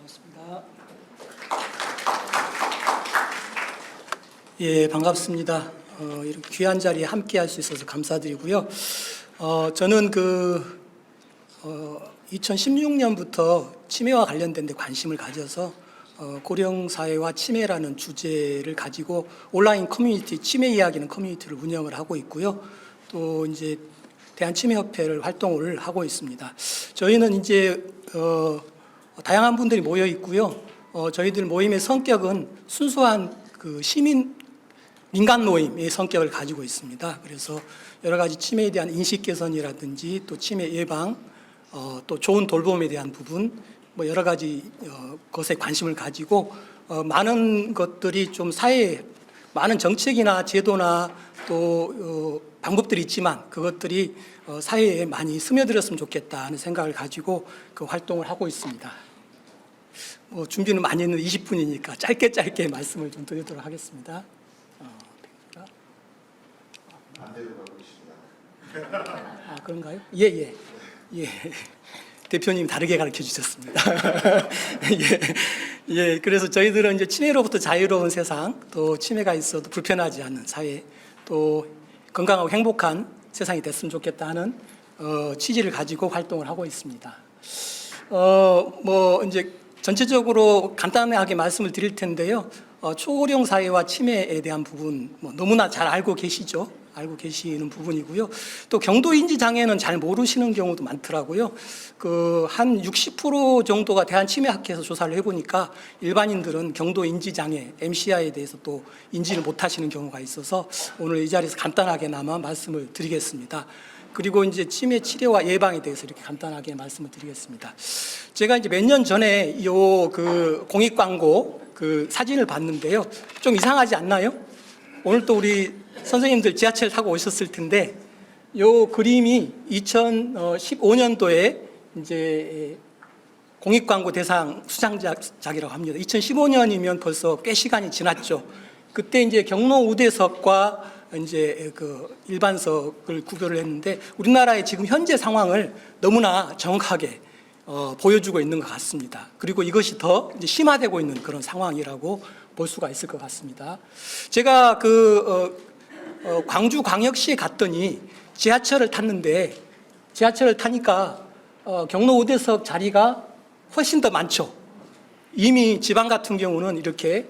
반갑습니다. 예, 반갑습니다. 이렇게 귀한 자리에 함께 할 수 있어서 감사드리고요. 저는 2016년부터 치매와 관련된 데 관심을 가져서 고령 사회와 치매라는 주제를 가지고 온라인 커뮤니티, 치매 이야기는 커뮤니티를 운영을 하고 있고요. 또 이제 대한치매협회를 활동을 하고 있습니다. 저희는 이제 다양한 분들이 모여 있고요. 저희들 모임의 성격은 순수한 시민 민간 모임의 성격을 가지고 있습니다. 그래서 여러 가지 치매에 대한 인식 개선이라든지 또 치매 예방, 또 좋은 돌봄에 대한 부분, 뭐 여러 가지 것에 관심을 가지고 많은 것들이 좀 사회에 많은 정책이나 제도나 또 방법들이 있지만 그것들이 사회에 많이 스며들었으면 좋겠다 하는 생각을 가지고 그 활동을 하고 있습니다. 준비는 많이 했는데 20분이니까 짧게 말씀을 좀 드리도록 하겠습니다. 반대로 가고 있습니다. 그런가요? 예. 대표님 다르게 가르쳐 주셨습니다. 예. 그래서 저희들은 이제 치매로부터 자유로운 세상, 또 치매가 있어도 불편하지 않는 사회, 또 건강하고 행복한 세상이 됐으면 좋겠다 하는 취지를 가지고 활동을 하고 있습니다. 이제 전체적으로 간단하게 말씀을 드릴 텐데요. 초고령 사회와 치매에 대한 부분 너무나 잘 알고 계시는 부분이고요. 또 경도인지 장애는 잘 모르시는 경우도 많더라고요. 한 60% 정도가 대한치매학회에서 조사를 해보니까 일반인들은 경도인지 장애, MCI에 대해서 또 인지를 못하시는 경우가 있어서 오늘 이 자리에서 간단하게나마 말씀을 드리겠습니다. 그리고 이제 치매 치료와 예방에 대해서 이렇게 간단하게 말씀을 드리겠습니다. 제가 이제 몇 년 전에 공익 광고 사진을 봤는데요. 좀 이상하지 않나요? 오늘 또 우리 선생님들 지하철 타고 오셨을 텐데 요 그림이 2015년도에 이제 공익 광고 대상 수상작이라고 합니다. 2015년이면 벌써 꽤 시간이 지났죠. 그때 이제 경로 우대석과 이제 일반석을 구별을 했는데 우리나라의 지금 현재 상황을 너무나 정확하게 보여주고 있는 것 같습니다. 그리고 이것이 더 이제 심화되고 있는 그런 상황이라고 볼 수가 있을 것 같습니다. 제가 광주광역시에 갔더니 지하철을 탔는데 지하철을 타니까 경로 우대석 자리가 훨씬 더 많죠. 이미 지방 같은 경우는 이렇게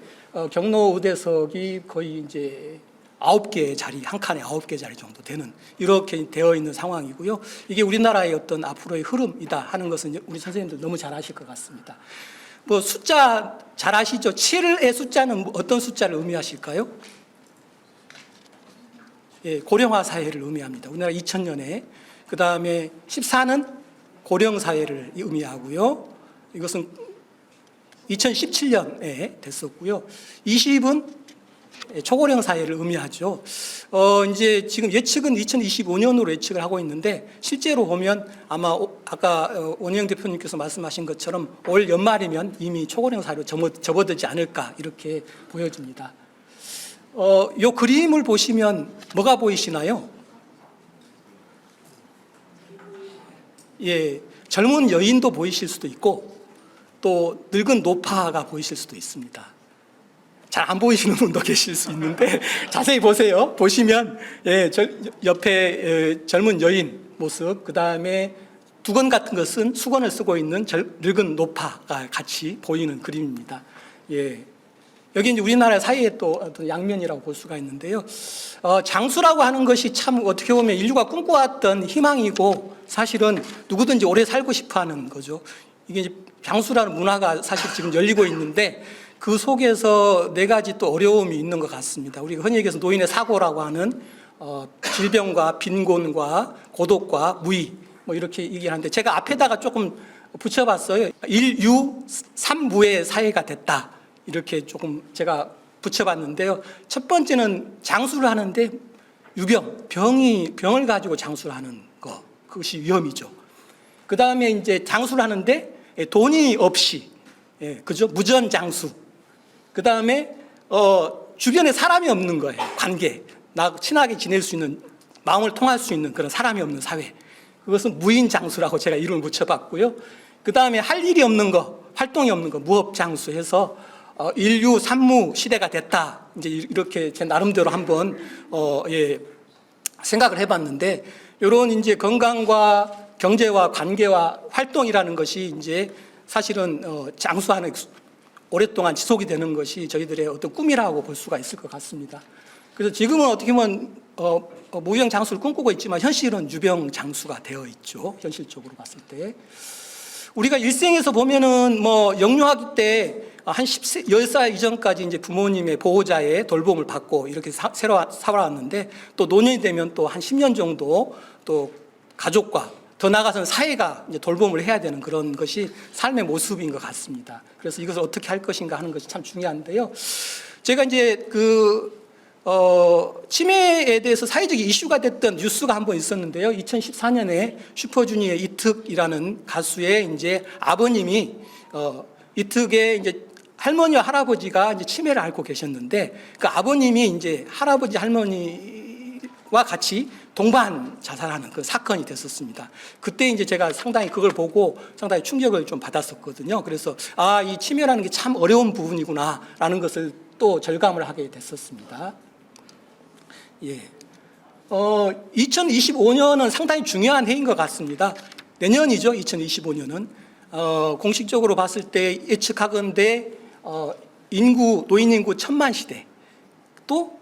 경로 우대석이 거의 이제 9개 자리, 한 칸에 9개 자리 정도 되는 이렇게 되어 있는 상황이고요. 이게 우리나라의 어떤 앞으로의 흐름이다 하는 것은 우리 선생님들 너무 잘 아실 것 같습니다. 숫자 잘 아시죠? 7의 숫자는 어떤 숫자를 의미하실까요? 예, 고령화 사회를 의미합니다. 우리나라 2000년에. 그 다음에 14는 고령 사회를 의미하고요. 이것은 2017년에 됐었고요. 20은 초고령 사회를 의미하죠. 이제 지금 예측은 2025년으로 예측을 하고 있는데 실제로 보면 아마 아까 원희영 대표님께서 말씀하신 것처럼 올 연말이면 이미 초고령 사회로 접어들지 않을까 이렇게 보여집니다. 이 그림을 보시면 뭐가 보이시나요? 예, 젊은 여인도 보이실 수도 있고 또 늙은 노파가 보이실 수도 있습니다. 잘 안 보이시는 분도 계실 수 있는데 자세히 보세요. 보시면 옆에 젊은 여인 모습, 그 다음에 두건 같은 것은 수건을 쓰고 있는 늙은 노파가 같이 보이는 그림입니다. 예. 여기 이제 우리나라 사이에 또 어떤 양면이라고 볼 수가 있는데요. 장수라고 하는 것이 참 어떻게 보면 인류가 꿈꿔왔던 희망이고 사실은 누구든지 오래 살고 싶어 하는 거죠. 이게 이제 장수라는 문화가 사실 지금 열리고 있는데 그 속에서 4가지 또 어려움이 있는 것 같습니다. 우리가 흔히 얘기해서 노인의 사고라고 하는 질병과 빈곤과 고독과 무의 이렇게 얘기하는데 제가 앞에다가 조금 붙여봤어요. 1유3무의 사회가 됐다. 이렇게 조금 제가 붙여봤는데요. 첫 번째는 장수를 하는데 병을 가지고 장수를 하는 거, 그것이 위험이죠. 그 다음에 이제 장수를 하는데 돈이 없이, 그죠? 무전장수. 그 다음에 주변에 사람이 없는 거예요. 관계, 나 친하게 지낼 수 있는, 마음을 통할 수 있는 그런 사람이 없는 사회. 그것은 무인장수라고 제가 이름을 붙여봤고요. 그 다음에 할 일이 없는 거, 활동이 없는 거 무업장수해서 인류 산무 시대가 됐다. 이제 이렇게 제 나름대로 한번 생각을 해봤는데, 이런 이제 건강과 경제와 관계와 활동이라는 것이 이제 사실은 장수하는 오랫동안 지속이 되는 것이 저희들의 어떤 꿈이라고 볼 수가 있을 것 같습니다. 그래서 지금은 어떻게 보면 무병 장수를 꿈꾸고 있지만 현실은 유병 장수가 되어 있죠. 현실적으로 봤을 때. 우리가 일생에서 보면은 뭐 영유아기 때 한 10살 이전까지 이제 부모님의 보호자의 돌봄을 받고 이렇게 살아왔는데, 또 노년이 되면 또 한 10년 정도 또 가족과 더 나아가서는 사회가 이제 돌봄을 해야 되는 그런 것이 삶의 모습인 것 같습니다. 그래서 이것을 어떻게 할 것인가 하는 것이 참 중요한데요. 제가 이제 치매에 대해서 사회적 이슈가 됐던 뉴스가 한 번 있었는데요. 2014년에 슈퍼주니어의 이특이라는 가수의 이제 아버님이 이특의 이제 할머니와 할아버지가 이제 치매를 앓고 계셨는데, 그 아버님이 이제 할아버지 할머니와 같이 동반 자살하는 그 사건이 됐었습니다. 그때 이제 제가 상당히 그걸 보고 상당히 충격을 좀 받았었거든요. 그래서 이 치매라는 게 참 어려운 부분이구나라는 것을 또 절감을 하게 됐었습니다. 2025년은 상당히 중요한 해인 것 같습니다. 내년이죠, 2025년은. 공식적으로 봤을 때 예측하건대 노인 인구 1000만 시대, 또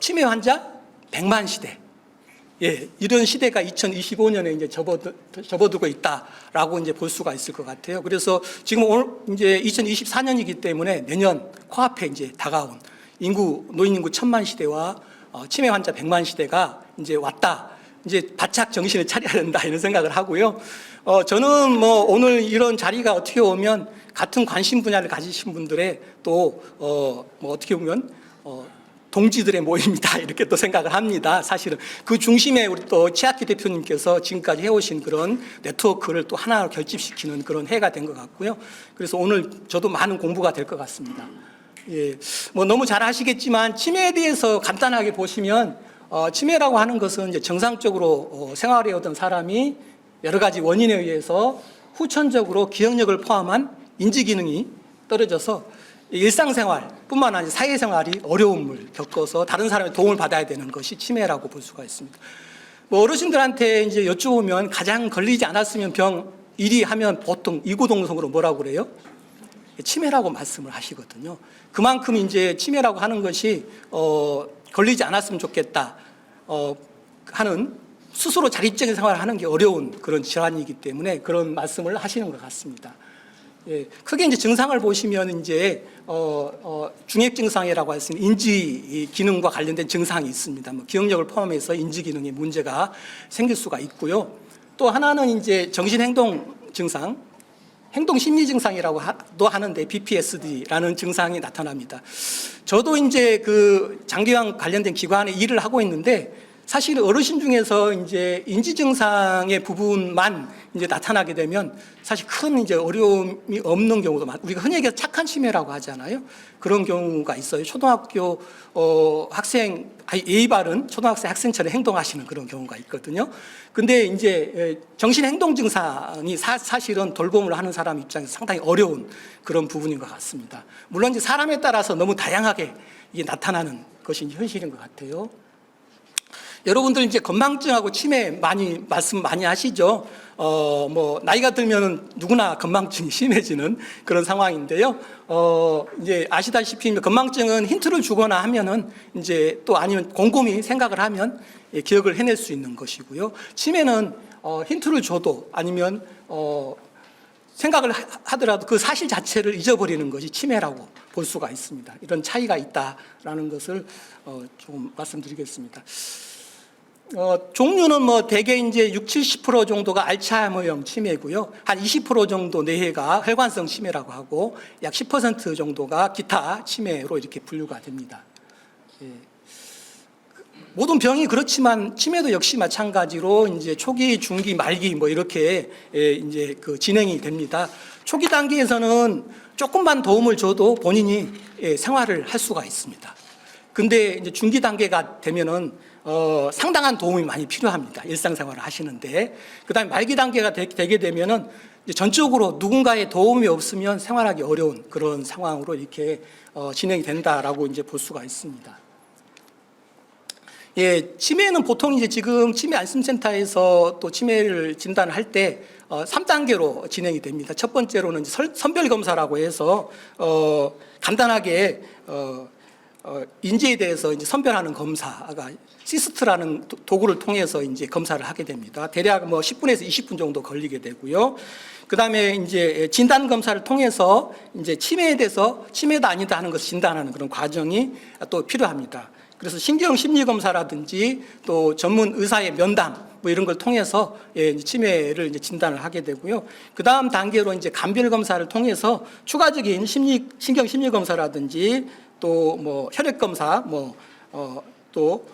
치매 환자 100만 시대, 이런 시대가 2025년에 이제 접어들고 있다라고 이제 볼 수가 있을 것 같아요. 그래서 지금 오늘 이제 2024년이기 때문에 내년 코앞에 이제 다가온 노인 인구 1000만 시대와 치매 환자 100만 시대가 이제 왔다. 이제 바짝 정신을 차려야 된다 이런 생각을 하고요. 저는 뭐 오늘 이런 자리가 어떻게 보면 같은 관심 분야를 가지신 분들의 또 뭐 어떻게 보면 동지들의 모임이다 이렇게 또 생각을 합니다. 사실은 그 중심에 우리 또 최학기 대표님께서 지금까지 해오신 그런 네트워크를 또 하나로 결집시키는 그런 해가 된 것 같고요. 그래서 오늘 저도 많은 공부가 될 것 같습니다. 뭐 너무 잘 아시겠지만 치매에 대해서 간단하게 보시면 치매라고 하는 것은 이제 정상적으로 생활해 오던 사람이 여러 가지 원인에 의해서 후천적으로 기억력을 포함한 인지 기능이 떨어져서 일상생활뿐만 아니라 사회생활이 어려움을 겪어서 다른 사람의 도움을 받아야 되는 것이 치매라고 볼 수가 있습니다. 뭐 어르신들한테 이제 여쭈보면 가장 걸리지 않았으면 병 1위 하면 보통 이구동성으로 뭐라고 그래요? 치매라고 말씀을 하시거든요. 그만큼 이제 치매라고 하는 것이 걸리지 않았으면 좋겠다 하는, 스스로 자립적인 생활을 하는 게 어려운 그런 질환이기 때문에 그런 말씀을 하시는 것 같습니다. 크게 이제 증상을 보시면 이제 중액 증상이라고 할 수 있는 인지 기능과 관련된 증상이 있습니다. 뭐 기억력을 포함해서 인지 기능에 문제가 생길 수가 있고요. 또 하나는 이제 정신행동 증상, 행동심리 증상이라고도 하는데 BPSD라는 증상이 나타납니다. 저도 이제 그 장기암 관련된 기관에 일을 하고 있는데, 사실 어르신 중에서 이제 인지 증상의 부분만 이제 나타나게 되면 사실 큰 이제 어려움이 없는 경우도 우리가 흔히 얘기해서 착한 치매라고 하잖아요. 그런 경우가 있어요. 초등학교 학생, 예의 바른 초등학생 학생처럼 행동하시는 그런 경우가 있거든요. 근데 이제 정신행동 증상이 사실은 돌봄을 하는 사람 입장에서 상당히 어려운 그런 부분인 것 같습니다. 물론 이제 사람에 따라서 너무 다양하게 이게 나타나는 것이 현실인 것 같아요. 여러분들 이제 건망증하고 치매 말씀 많이 하시죠. 뭐 나이가 들면은 누구나 건망증이 심해지는 그런 상황인데요. 이제 아시다시피 건망증은 힌트를 주거나 하면은 이제 또 아니면 곰곰이 생각을 하면 기억을 해낼 수 있는 것이고요. 치매는 힌트를 줘도 아니면 생각을 하더라도 그 사실 자체를 잊어버리는 것이 치매라고 볼 수가 있습니다. 이런 차이가 있다라는 것을 좀 말씀드리겠습니다. 종류는 뭐 대개 이제 60-70% 정도가 알츠하이머형 치매고요. 한 20% 정도 내해가 혈관성 치매라고 하고 약 10% 정도가 기타 치매로 이렇게 분류가 됩니다. 모든 병이 그렇지만 치매도 역시 마찬가지로 이제 초기, 중기, 말기 뭐 이렇게 이제 그 진행이 됩니다. 초기 단계에서는 조금만 도움을 줘도 본인이 생활을 할 수가 있습니다. 근데 이제 중기 단계가 되면은 상당한 도움이 많이 필요합니다. 일상생활을 하시는데. 그 다음에 말기 단계가 되게 되면은 이제 전적으로 누군가의 도움이 없으면 생활하기 어려운 그런 상황으로 이렇게 진행이 된다라고 이제 볼 수가 있습니다. 예, 치매는 보통 이제 지금 치매 안심센터에서 또 치매를 진단을 할 때 3단계로 진행이 됩니다. 첫 번째로는 이제 선별 검사라고 해서 간단하게 인지에 대해서 이제 선별하는 검사가 시스트라는 도구를 통해서 이제 검사를 하게 됩니다. 대략 뭐 10분에서 20분 정도 걸리게 되고요. 그다음에 이제 진단 검사를 통해서 이제 치매에 대해서 치매다 아니다 하는 것을 진단하는 그런 과정이 또 필요합니다. 그래서 신경 심리 검사라든지 또 전문 의사의 면담 뭐 이런 걸 통해서 이제 치매를 이제 진단을 하게 되고요. 그 다음 단계로 이제 감별 검사를 통해서 추가적인 신경 심리 검사라든지 또 뭐 혈액 검사, 또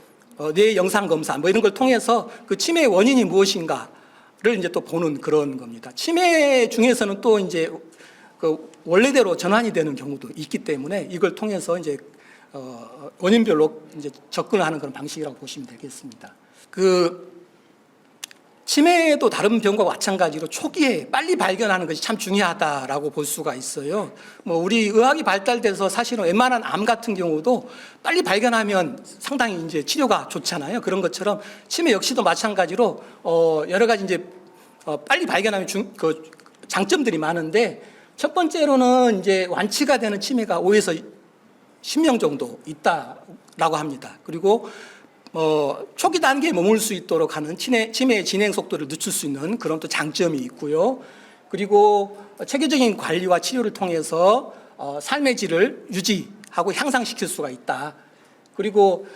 뇌 영상 검사 뭐 이런 걸 통해서 그 치매의 원인이 무엇인가를 이제 또 보는 그런 겁니다. 치매 중에서는 또 이제 그 원래대로 전환이 되는 경우도 있기 때문에 이걸 통해서 이제 원인별로 이제 접근하는 그런 방식이라고 보시면 되겠습니다. 그 치매도 다른 병과 마찬가지로 초기에 빨리 발견하는 것이 참 중요하다라고 볼 수가 있어요. 뭐 우리 의학이 발달돼서 사실은 웬만한 암 같은 경우도 빨리 발견하면 상당히 이제 치료가 좋잖아요. 그런 것처럼 치매 역시도 마찬가지로 여러 가지 이제 빨리 발견하면 그 장점들이 많은데 첫 번째로는 이제 완치가 되는 치매가 5에서 10명 정도 있다라고 합니다. 그리고 초기 단계에 머물 수 있도록 하는 치매의 진행 속도를 늦출 수 있는 그런 또 장점이 있고요. 그리고 체계적인 관리와 치료를 통해서 삶의 질을 유지하고 향상시킬 수가 있다. 그리고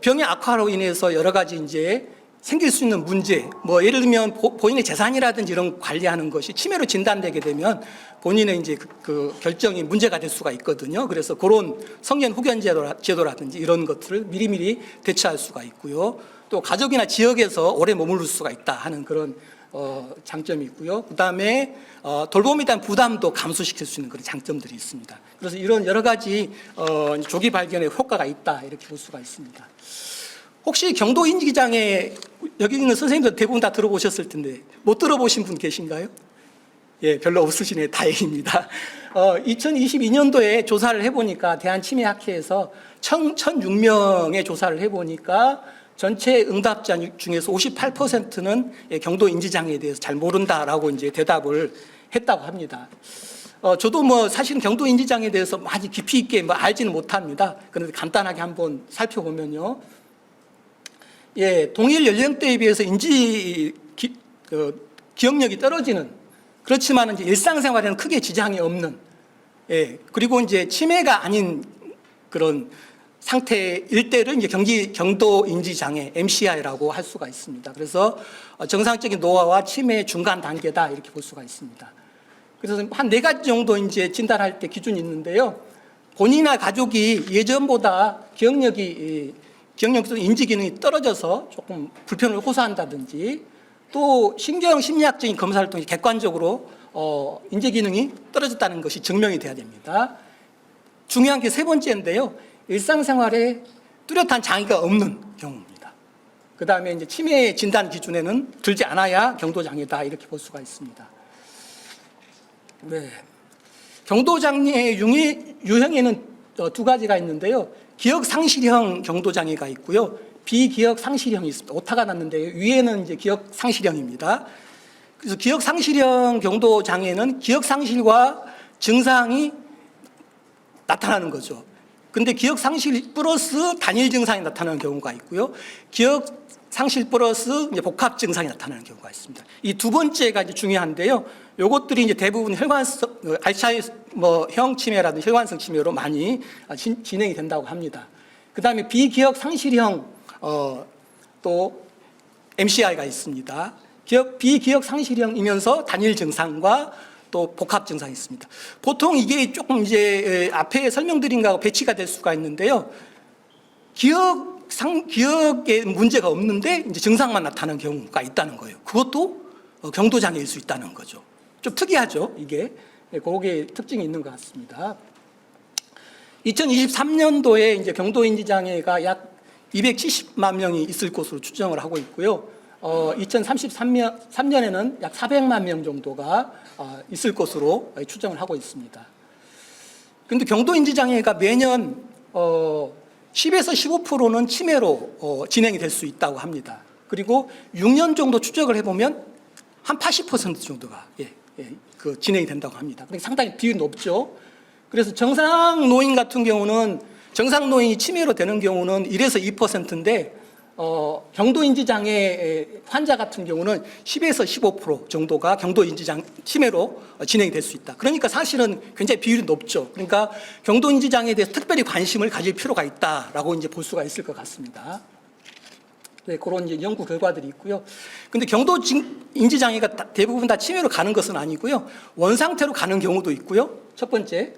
병의 악화로 인해서 여러 가지 이제 생길 수 있는 문제, 뭐 예를 들면 본인의 재산이라든지 이런 관리하는 것이 치매로 진단되게 되면 본인의 이제 그 결정이 문제가 될 수가 있거든요. 그래서 그런 성년 후견 제도라든지 이런 것들을 미리미리 대처할 수가 있고요. 또 가족이나 지역에서 오래 머무를 수가 있다 하는 그런 장점이 있고요. 그다음에 돌봄에 대한 부담도 감소시킬 수 있는 그런 장점들이 있습니다. 그래서 이런 여러 가지 조기 발견에 효과가 있다 이렇게 볼 수가 있습니다. 혹시 경도 인지장애 여기 있는 선생님들 대부분 다 들어보셨을 텐데 못 들어보신 분 계신가요? 예, 별로 없으시네. 다행입니다. 2022년도에 조사를 해보니까 대한치매학회에서 1,006명의 조사를 해보니까 전체 응답자 중에서 58%는 경도 인지장애에 대해서 잘 모른다라고 이제 대답을 했다고 합니다. 저도 뭐 사실은 경도 인지장애에 대해서 많이 깊이 있게 뭐 알지는 못합니다. 그런데 간단하게 한번 살펴보면요. 예, 동일 연령대에 비해서 기억력이 떨어지는 그렇지만 이제 일상생활에는 크게 지장이 없는 그리고 이제 치매가 아닌 그런 상태일 때를 이제 경도 인지 장애 MCI라고 할 수가 있습니다. 그래서 정상적인 노화와 치매의 중간 단계다 이렇게 볼 수가 있습니다. 그래서 한 4가지 정도 이제 진단할 때 기준이 있는데요. 본인이나 가족이 예전보다 기억력도 인지 기능이 떨어져서 조금 불편을 호소한다든지 또 신경 심리학적인 검사를 통해 객관적으로 인지 기능이 떨어졌다는 것이 증명이 돼야 됩니다. 중요한 게 3번째인데요. 일상생활에 뚜렷한 장애가 없는 경우입니다. 그 다음에 이제 치매 진단 기준에는 들지 않아야 경도장애다 이렇게 볼 수가 있습니다. 네. 경도장애의 유형에는 2가지가 있는데요. 기억상실형 경도장애가 있고요. 비기억상실형이 있습니다. 오타가 났는데 위에는 이제 기억상실형입니다. 그래서 기억상실형 경도장애는 기억상실과 증상이 나타나는 거죠. 근데 기억상실 플러스 단일 증상이 나타나는 경우가 있고요. 기억상실 플러스 이제 복합 증상이 나타나는 경우가 있습니다. 이 2번째가 이제 중요한데요. 요것들이 이제 대부분 알츠하이머형 치매라든지 혈관성 치매로 많이 진행이 된다고 합니다. 그 다음에 비기억 상실형 또 MCI가 있습니다. 비기억 상실형이면서 단일 증상과 또 복합 증상이 있습니다. 보통 이게 조금 이제 앞에 설명드린 거하고 배치가 될 수가 있는데요. 기억에 문제가 없는데 이제 증상만 나타나는 경우가 있다는 거예요. 그것도 경도장애일 수 있다는 거죠. 좀 특이하죠, 이게. 그게 특징이 있는 것 같습니다. 2023년도에 이제 경도인지장애가 약 270만 명이 있을 것으로 추정을 하고 있고요. 2033년에는 약 400만 명 정도가 있을 것으로 추정을 하고 있습니다. 그런데 경도인지장애가 매년 10에서 15%는 치매로 진행이 될 수 있다고 합니다. 그리고 6년 정도 추적을 해보면 한 80% 정도가 그 진행이 된다고 합니다. 그러니까 상당히 비율이 높죠. 그래서 정상 노인 같은 경우는 정상 노인이 치매로 되는 경우는 1에서 2%인데 경도인지장애 환자 같은 경우는 10에서 15% 정도가 치매로 진행이 될 수 있다. 그러니까 사실은 굉장히 비율이 높죠. 그러니까 경도인지장애에 대해서 특별히 관심을 가질 필요가 있다라고 이제 볼 수가 있을 것 같습니다. 네, 그런 이제 연구 결과들이 있고요. 근데 경도인지장애가 대부분 다 치매로 가는 것은 아니고요. 원상태로 가는 경우도 있고요. 첫 번째.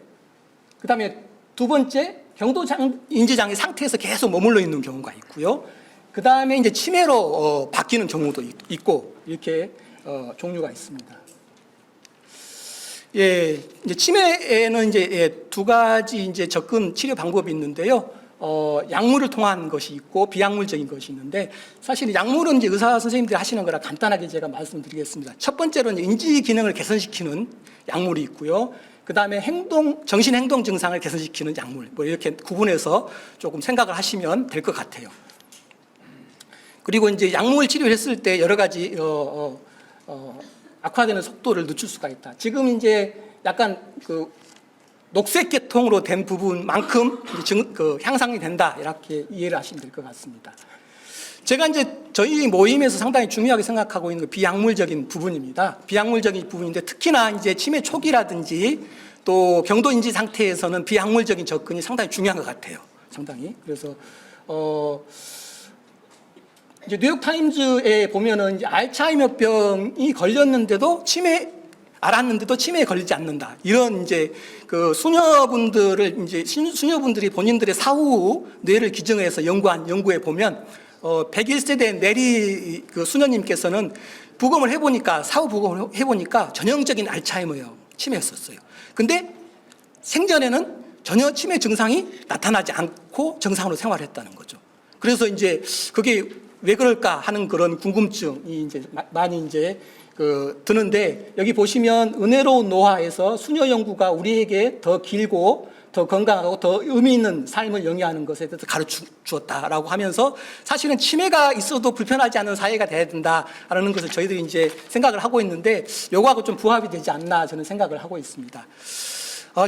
그 다음에 두 번째, 경도인지장애 상태에서 계속 머물러 있는 경우가 있고요. 그 다음에 이제 치매로 바뀌는 경우도 있고, 이렇게 종류가 있습니다. 예, 이제 치매에는 이제 두 가지 이제 접근 치료 방법이 있는데요. 약물을 통한 것이 있고 비약물적인 것이 있는데, 사실 약물은 이제 의사 선생님들이 하시는 거라 간단하게 제가 말씀드리겠습니다. 첫 번째로 이제 인지 기능을 개선시키는 약물이 있고요. 그 다음에 정신 행동 증상을 개선시키는 약물, 뭐 이렇게 구분해서 조금 생각을 하시면 될 것 같아요. 그리고 이제 약물 치료를 했을 때 여러 가지 악화되는 속도를 늦출 수가 있다. 지금 이제 약간 그 녹색 계통으로 된 부분만큼 향상이 된다, 이렇게 이해를 하시면 될 것 같습니다. 제가 이제 저희 모임에서 상당히 중요하게 생각하고 있는 비약물적인 부분입니다. 비약물적인 부분인데 특히나 이제 치매 초기라든지 또 경도인지 상태에서는 비약물적인 접근이 상당히 중요한 것 같아요. 상당히. 그래서 이제 뉴욕타임즈에 보면은 이제 알츠하이머병이 걸렸는데도 알았는데도 치매에 걸리지 않는다. 이런 이제 그 수녀분들이 본인들의 사후 뇌를 기증해서 연구한 연구에 보면 101세대 내리 그 수녀님께서는 사후 부검을 해보니까 전형적인 알츠하이머형 치매였었어요. 근데 생전에는 전혀 치매 증상이 나타나지 않고 정상으로 생활했다는 거죠. 그래서 이제 그게 왜 그럴까 하는 그런 궁금증이 이제 많이 이제 드는데, 여기 보시면 은혜로운 노화에서 수녀 연구가 우리에게 더 길고 더 건강하고 더 의미 있는 삶을 영위하는 것에 대해서 가르쳐 주었다라고 하면서, 사실은 치매가 있어도 불편하지 않은 사회가 돼야 된다라는 것을 저희들이 이제 생각을 하고 있는데, 요거하고 좀 부합이 되지 않나 저는 생각을 하고 있습니다.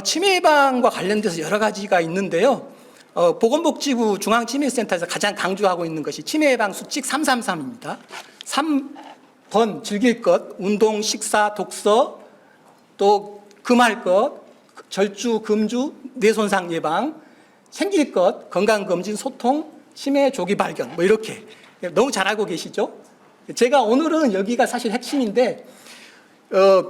치매 예방과 관련돼서 여러 가지가 있는데요. 보건복지부 중앙치매센터에서 가장 강조하고 있는 것이 치매 예방 수칙 333입니다. 3번 즐길 것, 운동, 식사, 독서, 또 금할 것, 절주, 금주, 뇌손상 예방, 생길 것, 건강검진, 소통, 치매 조기 발견, 뭐 이렇게 너무 잘 알고 계시죠? 제가 오늘은 여기가 사실 핵심인데,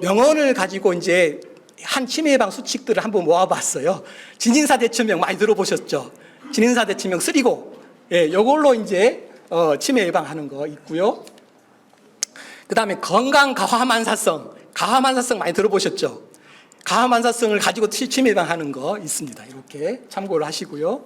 명언을 가지고 이제 한 치매 예방 수칙들을 한번 모아봤어요. 진인사 대처명 많이 들어보셨죠? 진인사 대처명 3고, 예, 요걸로 이제 치매 예방하는 거 있고요. 그 다음에 건강 가화만사성 많이 들어보셨죠? 가화만사성을 가지고 치매 예방하는 거 있습니다. 이렇게 참고를 하시고요.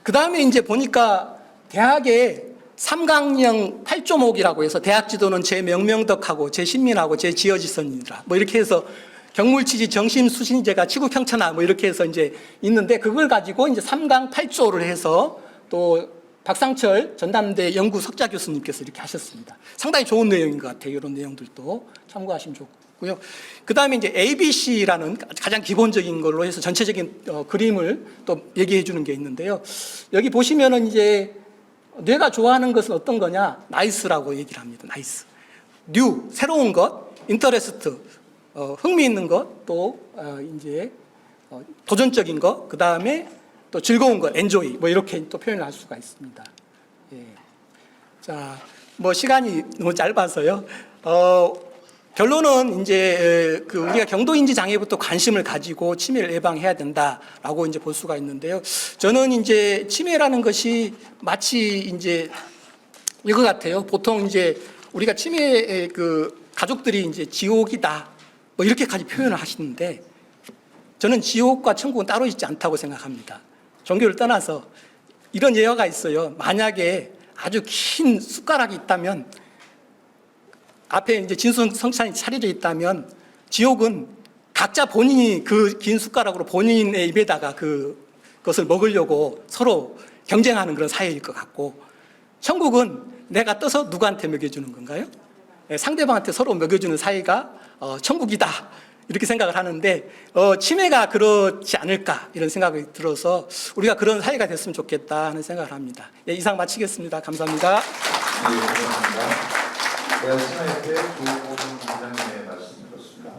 그 다음에 이제 보니까 대학에 삼강령 8조목이라고 해서 대학 지도는 제 명명덕하고 제 신민하고 제 지어지선이라 뭐 이렇게 해서 경물치지 정심수신제가 치구평천하 뭐 이렇게 해서 이제 있는데, 그걸 가지고 이제 3강 8조를 해서 또 박상철 전남대 연구 석좌 교수님께서 이렇게 하셨습니다. 상당히 좋은 내용인 것 같아요. 이런 내용들도 참고하시면 좋고요. 그 다음에 이제 ABC라는 가장 기본적인 걸로 해서 전체적인 그림을 또 얘기해 주는 게 있는데요. 여기 보시면은 이제 뇌가 좋아하는 것은 어떤 거냐? 나이스라고 얘기를 합니다. 나이스. 뉴, 새로운 것, 인터레스트, 흥미있는 것, 또 이제 도전적인 것, 그 다음에 또 즐거운 것, 엔조이, 뭐 이렇게 또 표현을 할 수가 있습니다. 예. 자, 뭐 시간이 너무 짧아서요. 결론은 이제 우리가 경도인지 장애부터 관심을 가지고 치매를 예방해야 된다라고 이제 볼 수가 있는데요. 저는 이제 치매라는 것이 마치 이제 이거 같아요. 보통 이제 우리가 치매 가족들이 이제 지옥이다, 뭐 이렇게까지 표현을 하시는데, 저는 지옥과 천국은 따로 있지 않다고 생각합니다. 종교를 떠나서 이런 예화가 있어요. 만약에 아주 긴 숟가락이 있다면 앞에 이제 진수성찬이 차려져 있다면 지옥은 각자 본인이 그 긴 숟가락으로 본인의 입에다가 그것을 먹으려고 서로 경쟁하는 그런 사회일 것 같고, 천국은 내가 떠서 누구한테 먹여주는 건가요? 상대방한테 서로 먹여주는 사이가 천국이다, 이렇게 생각을 하는데 치매가 그렇지 않을까 이런 생각이 들어서 우리가 그런 사회가 됐으면 좋겠다 하는 생각을 합니다. 이상 마치겠습니다. 감사합니다. 네, 감사합니다. 대한치매협회 조호준 부장님의